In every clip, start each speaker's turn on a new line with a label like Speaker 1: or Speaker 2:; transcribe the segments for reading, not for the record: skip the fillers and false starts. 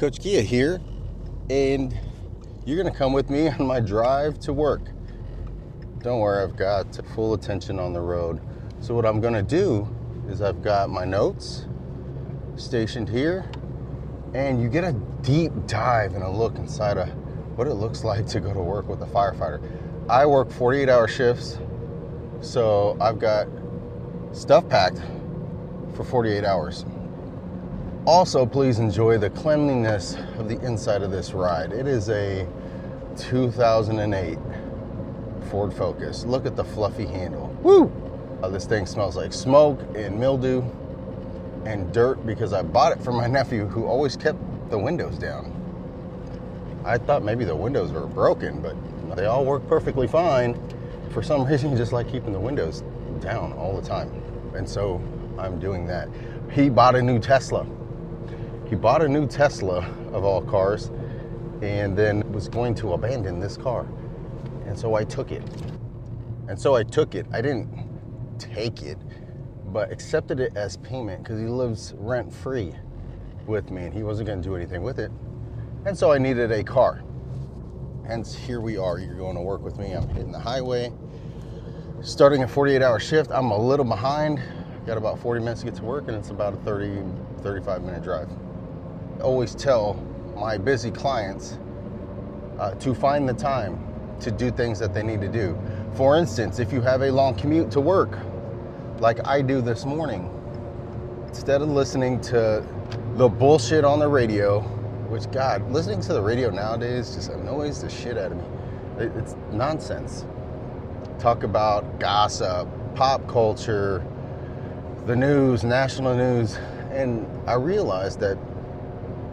Speaker 1: Coach Kia here, and you're gonna come with me on my drive to work. Don't worry, I've got full attention on the road. So what I'm gonna do is I've got my notes stationed here, and you get a deep dive and a look inside of what it looks like to go to work with a firefighter. I work 48-hour shifts, so I've got stuff packed for 48 hours. Also, please enjoy the cleanliness of the inside of this ride. It is a 2008 Ford Focus. Look at the fluffy handle. Woo! This thing smells like smoke and mildew and dirt because I bought it from my nephew who always kept the windows down. I thought maybe the windows were broken, but they all work perfectly fine. For some reason, you just like keeping the windows down all the time. And so I'm doing that. He bought a new Tesla. He bought a new Tesla of all cars and then was going to abandon this car. And so I took it. I didn't take it, but accepted it as payment because he lives rent-free with me and he wasn't going to do anything with it. And so I needed a car. Hence, here we are. You're going to work with me. I'm hitting the highway. Starting a 48-hour shift. I'm a little behind. Got about 40 minutes to get to work and it's about a 35-minute drive. I always tell my busy clients to find the time to do things that they need to do. For instance, if you have a long commute to work, like I do this morning, instead of listening to the bullshit on the radio, which God, listening to the radio nowadays just annoys the shit out of me. It's nonsense. Talk about gossip, pop culture, the news, national news, and I realized that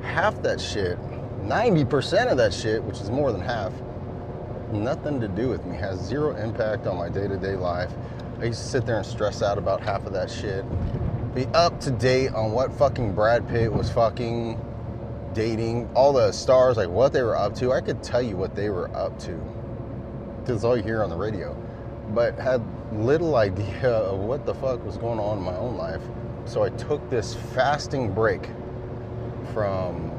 Speaker 1: half that shit, 90% of that shit, which is more than half, nothing to do with me, has zero impact on my day-to-day life. I used to sit there and stress out about half of that shit. Be up to date on what fucking Brad Pitt was fucking dating, all the stars, like what they were up to. I could tell you what they were up to, because it's all you hear on the radio, but had little idea of what the fuck was going on in my own life. So I took this fasting break from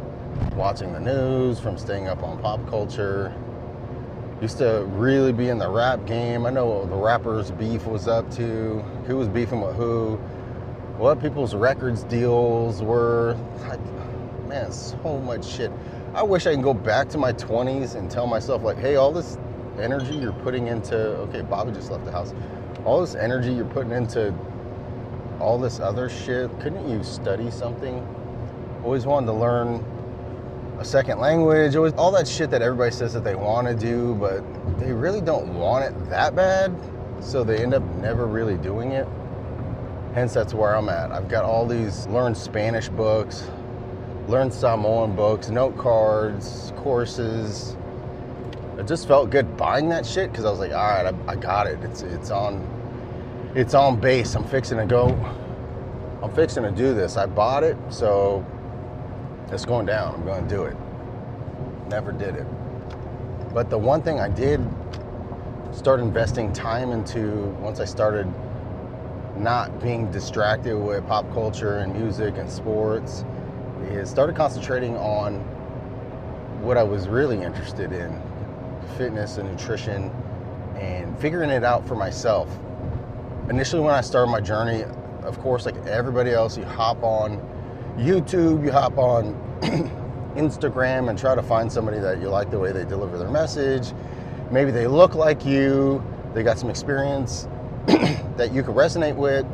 Speaker 1: watching the news, from staying up on pop culture. Used to really be in the rap game. I know what the rappers' beef was up to, who was beefing with who, what people's records deals were. Man, so much shit. I wish I can go back to my 20s and tell myself like, hey, all this energy you're putting into, okay, Bobby just left the house. All this energy you're putting into all this other shit, couldn't you study something? Always wanted to learn a second language, always, all that shit that everybody says that they want to do, but they really don't want it that bad, so they end up never really doing it. Hence, that's where I'm at. I've got all these learn Spanish books, learn Samoan books, note cards, courses. It just felt good buying that shit because I was like, all right, I got it. It's on base. I'm fixing to do this. I bought it, so it's going down. I'm going to do it. Never did it. But the one thing I did start investing time into once I started not being distracted with pop culture and music and sports is started concentrating on what I was really interested in, fitness and nutrition, and figuring it out for myself. Initially, when I started my journey, of course, like everybody else, you hop on YouTube, you hop on Instagram and try to find somebody that you like the way they deliver their message. Maybe they look like you, they got some experience that you could resonate with.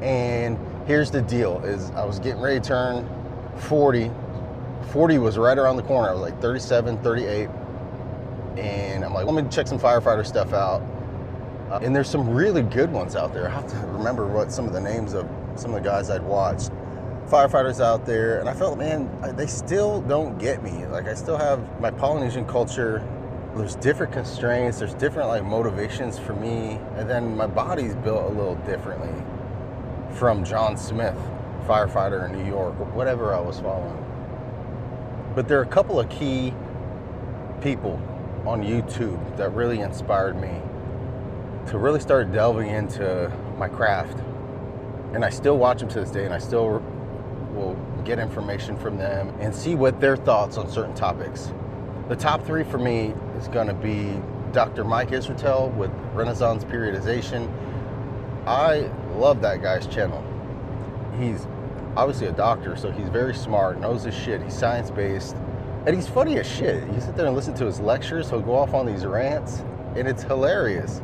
Speaker 1: And here's the deal, is I was getting ready to turn 40. 40 was right around the corner. I was like 37, 38. And I'm like, let me check some firefighter stuff out. And there's some really good ones out there. I have to remember what some of the names of some of the guys I'd watched. Firefighters out there, and I felt, man, they still don't get me. Like, I still have my Polynesian culture. There's different constraints, there's different like motivations for me, and then my body's built a little differently from John Smith, firefighter in New York, or whatever I was following. But there are a couple of key people on YouTube that really inspired me to really start delving into my craft. And I still watch them to this day, and I still will get information from them, and see what their thoughts on certain topics. The top 3 for me is going to be Dr. Mike Isretel with Renaissance Periodization. I love that guy's channel. He's obviously a doctor, so he's very smart, knows his shit, he's science-based, and he's funny as shit. You sit there and listen to his lectures, he'll go off on these rants, and it's hilarious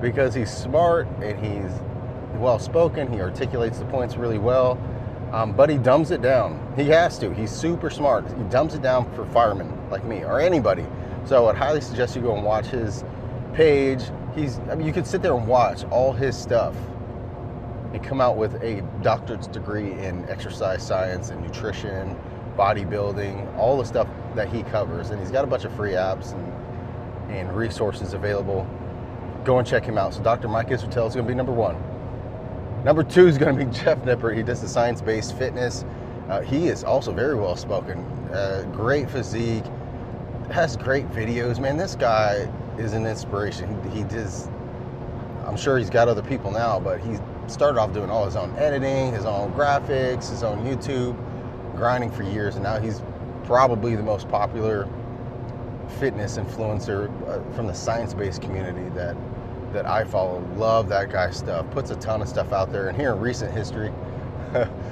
Speaker 1: because he's smart and he's well-spoken, he articulates the points really well, but he dumbs it down. He has to. He's super smart. He dumbs it down for firemen like me or anybody. So I'd highly suggest you go and watch his page. You could sit there and watch all his stuff and come out with a doctorate's degree in exercise science and nutrition, bodybuilding, all the stuff that he covers. And he's got a bunch of free apps and resources available. Go and check him out. So Dr. Mike Isretel is going to be number 1. Number 2 is going to be Jeff Nippard. He does the science-based fitness. He is also very well-spoken, great physique, has great videos. Man, this guy is an inspiration. He does, I'm sure he's got other people now, but he started off doing all his own editing, his own graphics, his own YouTube, grinding for years, and now he's probably the most popular fitness influencer from the science-based community that I follow. Love that guy's stuff. Puts a ton of stuff out there. And here in recent history,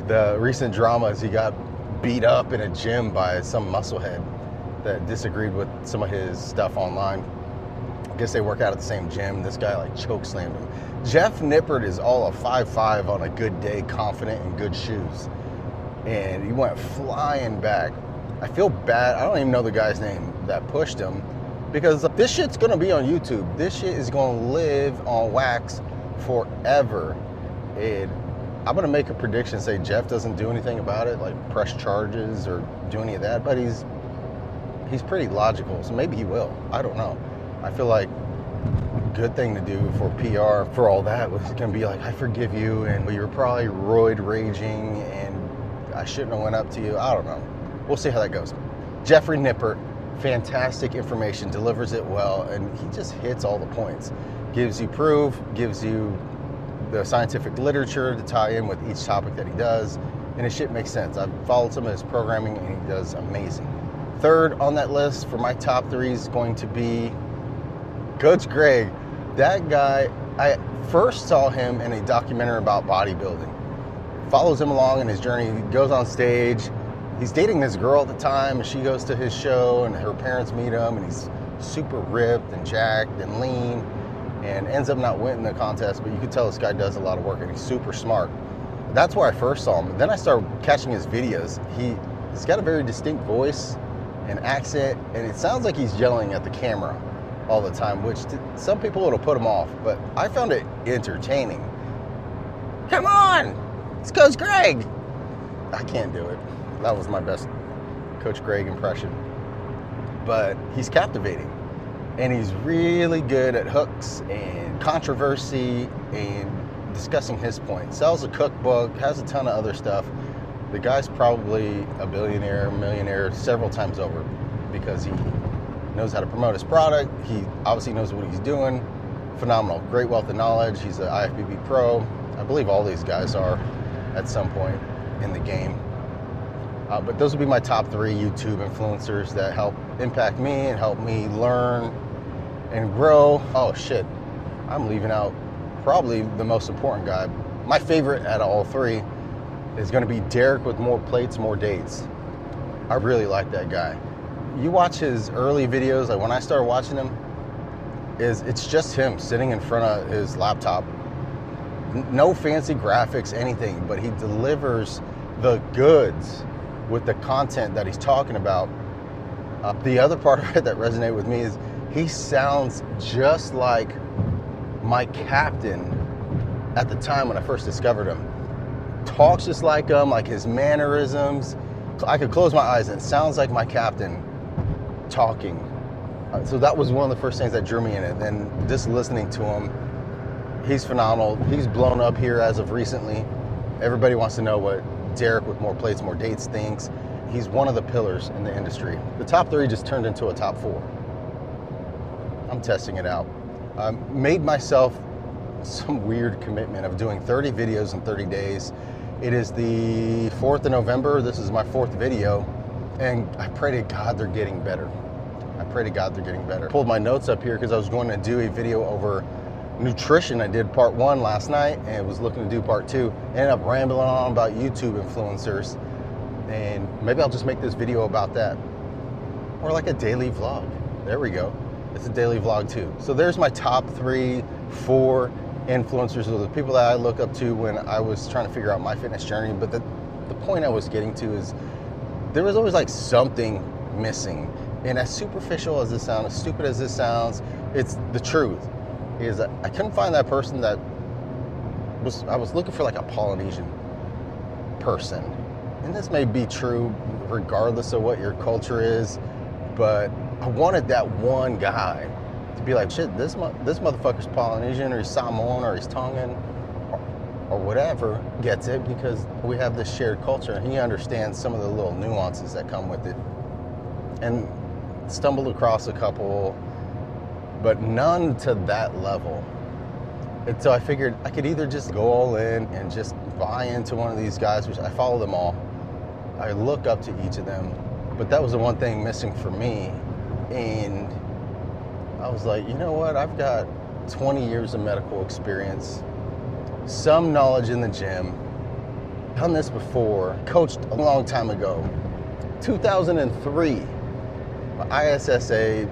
Speaker 1: the recent drama is he got beat up in a gym by some musclehead that disagreed with some of his stuff online. I guess they work out at the same gym. This guy like choke slammed him. Jeff Nippard is all a 5'5" on a good day, confident in good shoes. And he went flying back. I feel bad. I don't even know the guy's name that pushed him, because this shit's gonna be on YouTube. This shit is gonna live on wax forever. And I'm gonna make a prediction, say Jeff doesn't do anything about it, like press charges or do any of that, but he's pretty logical, so maybe he will. I don't know. I feel like a good thing to do for PR for all that was gonna be like, I forgive you, and you're probably roid raging, and I shouldn't have went up to you. I don't know. We'll see how that goes. Jeffrey Nippard, fantastic information, delivers it well, and he just hits all the points. Gives you proof, gives you the scientific literature to tie in with each topic that he does, and his shit makes sense. I've followed some of his programming, and he does amazing. Third on that list for my top 3 is going to be Coach Greg. That guy, I first saw him in a documentary about bodybuilding. Follows him along in his journey. He goes on stage. He's dating this girl at the time, and she goes to his show, and her parents meet him, and he's super ripped and jacked and lean, and ends up not winning the contest, but you can tell this guy does a lot of work, and he's super smart. That's where I first saw him. Then I started catching his videos. He's got a very distinct voice and accent, and it sounds like he's yelling at the camera all the time, which to some people it'll put them off, but I found it entertaining. Come on, it's Coach Greg. I can't do it. That was my best Coach Greg impression. But he's captivating, and he's really good at hooks and controversy and discussing his point. Sells a cookbook, has a ton of other stuff. The guy's probably a billionaire, millionaire several times over because he knows how to promote his product. He obviously knows what he's doing. Phenomenal, great wealth of knowledge. He's an IFBB pro. I believe all these guys are at some point in the game. But those would be my top 3 YouTube influencers that help impact me and help me learn and grow. Oh shit, I'm leaving out probably the most important guy. My favorite out of all 3 is gonna be Derek with More Plates, More Dates. I really like that guy. You watch his early videos, like when I started watching him, it's just him sitting in front of his laptop. No fancy graphics, anything, but he delivers the goods with the content that he's talking about. The other part of it that resonated with me is he sounds just like my captain at the time when I first discovered him. Talks just like him, like his mannerisms. I could close my eyes and it sounds like my captain talking. So that was one of the first things that drew me in it. Then just listening to him, he's phenomenal. He's blown up here as of recently. Everybody wants to know what Derek with More Plates, More Dates thinks. He's one of the pillars in the industry. The top 3 just turned into a top 4. I'm testing it out. Made myself some weird commitment of doing 30 videos in 30 days. It is the 4th of November. This is my 4th video, and I pray to God they're getting better. I pray to God they're getting better. Pulled my notes up here because I was going to do a video over nutrition. I did part 1 last night and was looking to do part 2. Ended up rambling on about YouTube influencers, and maybe I'll just make this video about that. Or like a daily vlog. There we go. It's a daily vlog too. So there's my top 3, 4 influencers, or the people that I look up to when I was trying to figure out my fitness journey. But the point I was getting to is there was always like something missing. And as superficial as this sounds, as stupid as this sounds, it's the truth. Is that I couldn't find that person that I was looking for, like a Polynesian person. And this may be true regardless of what your culture is, but I wanted that one guy to be like, shit, this motherfucker's Polynesian, or he's Samoan, or he's Tongan, or whatever, gets it, because we have this shared culture, and he understands some of the little nuances that come with it. And stumbled across a couple, but none to that level. And so I figured I could either just go all in and just buy into one of these guys, which I follow them all. I look up to each of them, but that was the one thing missing for me. And I was like, you know what? I've got 20 years of medical experience, some knowledge in the gym, done this before, coached a long time ago, 2003, my ISSA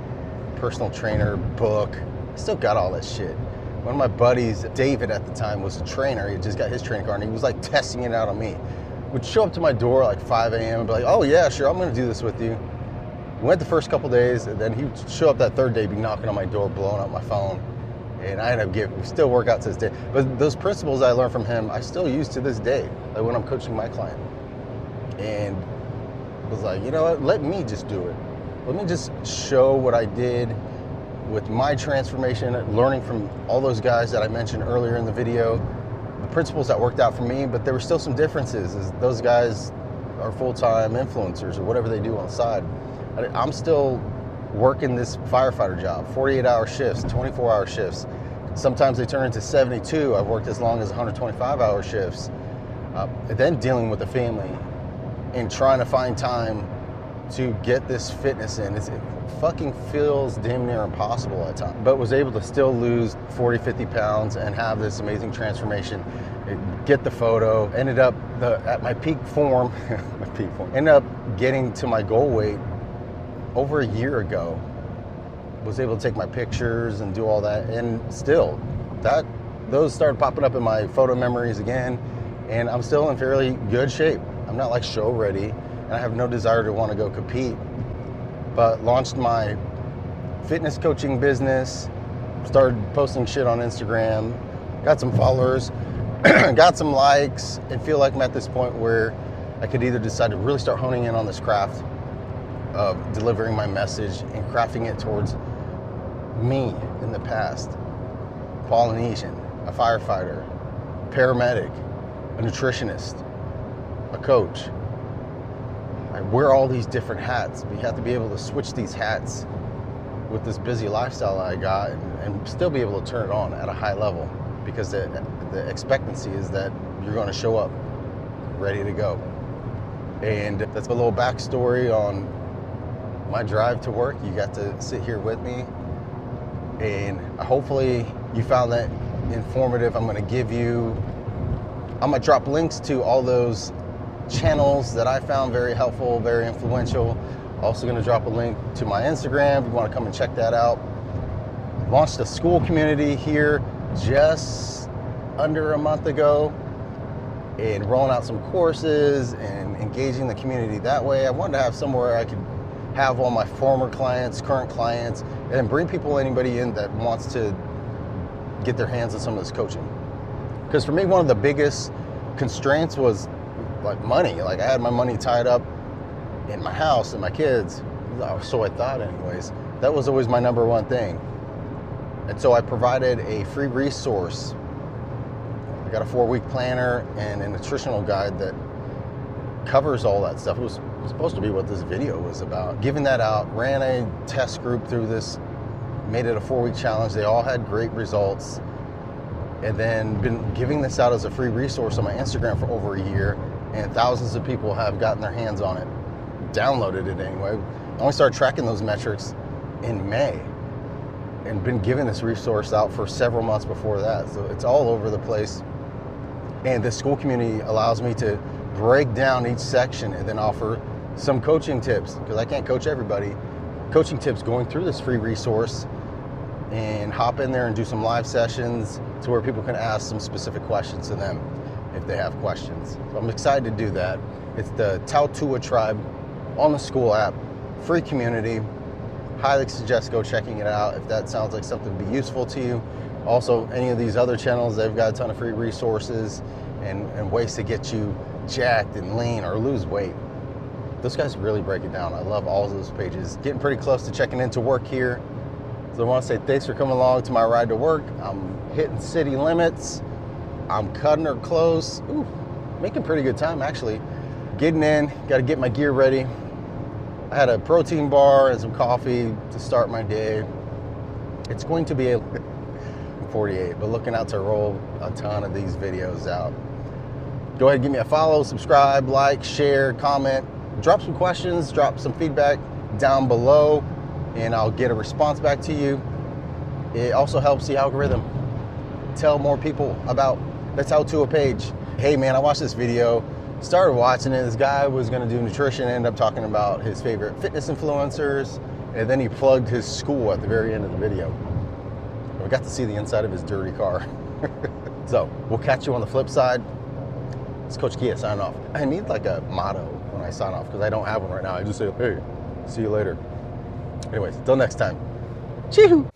Speaker 1: personal trainer book, still got all that shit. One of my buddies, David at the time, was a trainer. He just got his training card and he was like testing it out on me. Would show up to my door at like 5 a.m. and be like, oh yeah, sure, I'm gonna do this with you. Went the first couple days, and then he would show up that third day, be knocking on my door, blowing up my phone. And I ended up we still work out to this day. But those principles I learned from him, I still use to this day, like when I'm coaching my client. And was like, you know what, let me just do it. Let me just show what I did with my transformation, learning from all those guys that I mentioned earlier in the video, the principles that worked out for me, but there were still some differences, as those guys are full-time influencers or whatever they do on the side. I'm still working this firefighter job, 48-hour shifts, 24-hour shifts. Sometimes they turn into 72. I've worked as long as 125-hour shifts. And then dealing with the family and trying to find time to get this fitness in. It fucking feels damn near impossible at times, but was able to still lose 40, 50 pounds and have this amazing transformation. Get the photo, ended up at my peak form, ended up getting to my goal weight over a year ago. Was able to take my pictures and do all that, and still, those started popping up in my photo memories again, and I'm still in fairly good shape. I'm not like show ready, and I have no desire to want to go compete, but launched my fitness coaching business, started posting shit on Instagram, got some followers, got some likes, and feel like I'm at this point where I could either decide to really start honing in on this craft of delivering my message and crafting it towards me in the past. Polynesian, a firefighter, paramedic, a nutritionist, a coach. I wear all these different hats, but you have to be able to switch these hats with this busy lifestyle I got and still be able to turn it on at a high level, because the expectancy is that you're going to show up ready to go. And that's a little backstory on my drive to work. You got to sit here with me, and hopefully you found that informative. I'm going to drop links to all those channels that I found very helpful, very influential. Also going to drop a link to my Instagram if you want to come and check that out. Launched a school community here just under a month ago, and rolling out some courses and engaging the community that way. I wanted to have somewhere I could have all my former clients, current clients, and bring anybody in that wants to get their hands on some of this coaching. Because for me, one of the biggest constraints was like money. Like I had my money tied up in my house and my kids. So I thought anyways. That was always my number one thing. And so I provided a free resource. I got a 4-week planner and a nutritional guide that covers all that stuff. It was supposed to be what this video was about. Giving that out, ran a test group through this, made it a 4-week challenge. They all had great results. and then been giving this out as a free resource on my Instagram for over a year, and thousands of people have gotten their hands on it, downloaded it anyway. I only started tracking those metrics in May, and been giving this resource out for several months before that. So it's all over the place. And this school community allows me to break down each section and then offer some coaching tips, because I can't coach everybody. Coaching tips going through this free resource, and hop in there and do some live sessions to where people can ask some specific questions to them if they have questions. So I'm excited to do that. It's the Tautua Tribe on the school app, free community. Highly suggest go checking it out if that sounds like something to be useful to you. Also, any of these other channels, they've got a ton of free resources and ways to get you jacked and lean or lose weight. Those guys really break it down. I love all of those pages. Getting pretty close to checking into work here. So I want to say thanks for coming along to my ride to work. I'm hitting city limits. I'm cutting her close. Ooh, making pretty good time actually. Getting in, got to get my gear ready. I had a protein bar and some coffee to start my day. It's going to be a 48, but looking out to roll a ton of these videos out. Go ahead and give me a follow, subscribe, like, share, comment, drop some questions, drop some feedback down below, and I'll get a response back to you. It also helps the algorithm. Tell more people about the Tautua page. Hey man, I watched this video, started watching it. This guy was gonna do nutrition, ended up talking about his favorite fitness influencers, and then he plugged his school at the very end of the video. We got to see the inside of his dirty car. So we'll catch you on the flip side. It's Coach Kia signing off. I need like a motto when I sign off, because I don't have one right now. I just say, hey, see you later. Anyways, till next time. Chee-hoo.